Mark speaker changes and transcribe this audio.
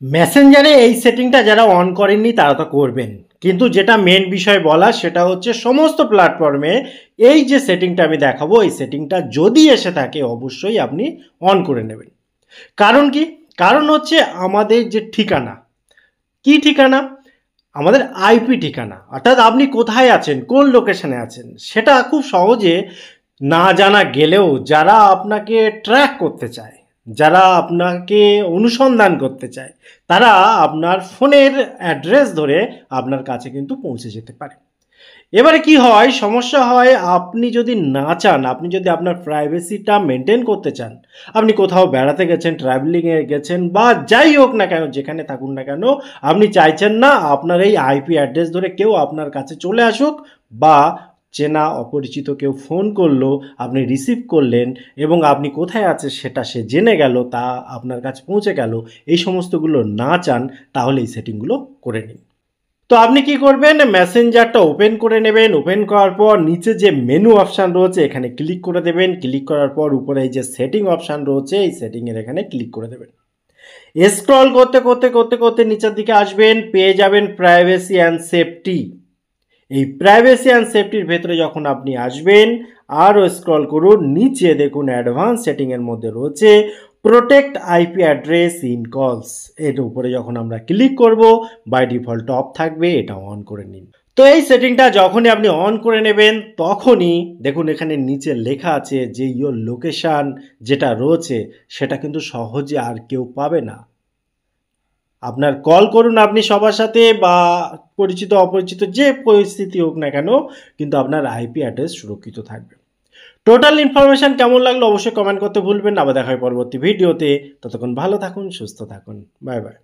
Speaker 1: মেসেঞ্জারে এই সেটিংটা যারা অন করেননি তারা তো করবেন, কিন্তু যেটা মেন বিষয় বলা সেটা হচ্ছে সমস্ত প্ল্যাটফর্মে এই যে সেটিংটা আমি দেখাবো এই সেটিংটা যদি এসে থাকে অবশ্যই আপনি অন করে নেবেন। কারণ কি? কারণ হচ্ছে আমাদের যে ঠিকানা, কি ঠিকানা? আমাদের আইপি ঠিকানা, অর্থাৎ আপনি কোথায় আছেন, কোন লোকেশনে আছেন, সেটা খুব সহজে না জানা গেলেও যারা আপনাকে ট্র্যাক করতে চায়, যারা আপনাকে অনুসন্ধান করতে চায়, তারা আপনার ফোনের অ্যাড্রেস ধরে আপনার কাছে কিন্তু পৌঁছে যেতে পারে। এবারে কি হয়, সমস্যা হয়, আপনি যদি না চান, আপনি যদি আপনার প্রাইভেসিটা মেনটেন করতে চান, আপনি কোথাও বেড়াতে গেছেন, ট্রাভেলিংয়ে গেছেন বা যাই হোক না কেন, যেখানে থাকুন না কেন, আপনি চাইছেন না আপনার এই আইপি অ্যাড্রেস ধরে কেউ আপনার কাছে চলে আসুক, বা চেনা অপরিচিত কেউ ফোন করলো, আপনি রিসিভ করলেন এবং আপনি কোথায় আছেন সেটা সে জেনে গেল, তা আপনার কাছে পৌঁছে গেল, এই সমস্তগুলো না চান, তাহলে এই সেটিংগুলো করে নিন। তো আপনি কি করবেন, মেসেঞ্জারটা ওপেন করে নেবেন। ওপেন করার পর নিচে যে মেনু অপশান রয়েছে এখানে ক্লিক করে দেবেন। ক্লিক করার পর উপরে এই যে সেটিং অপশান রয়েছে এই সেটিংয়ের এখানে ক্লিক করে দেবেন। স্ক্রল করতে করতে করতে করতে নিচের দিকে আসবেন, পেয়ে যাবেন প্রাইভেসি অ্যান্ড সেফটি। এই প্রাইভেসি অ্যান্ড সেফটির ভেতরে যখন আপনি আসবেন, আরও স্ক্রল করুন, নিচে দেখুন অ্যাডভান্স সেটিংয়ের মধ্যে রয়েছে প্রোটেক্ট আইপি অ্যাড্রেস ইন কলস। এর উপরে যখন আমরা ক্লিক করব, বাই ডিফল্ট অফ থাকবে, এটা অন করে নিন। তো এই সেটিংটা যখনই আপনি অন করে নেবেন তখনই দেখুন এখানে নিচে লেখা আছে যে ইয়োর লোকেশান যেটা রয়েছে সেটা কিন্তু সহজে আর কেউ পাবে না। আপনার কল করুন আপনি সবার সাথে বা পরিচিত অপরিচিত যে পরিস্থিতি হোক না কেন, কিন্তু আপনার আইপি অ্যাড্রেস সুরক্ষিত থাকবে। টোটাল ইনফরমেশন কেমন লাগলো অবশ্যই কমেন্ট করতে ভুলবেন না। আবার দেখা হয় পরবর্তী ভিডিওতে। ততক্ষণ ভালো থাকুন, সুস্থ থাকুন, বাই বাই।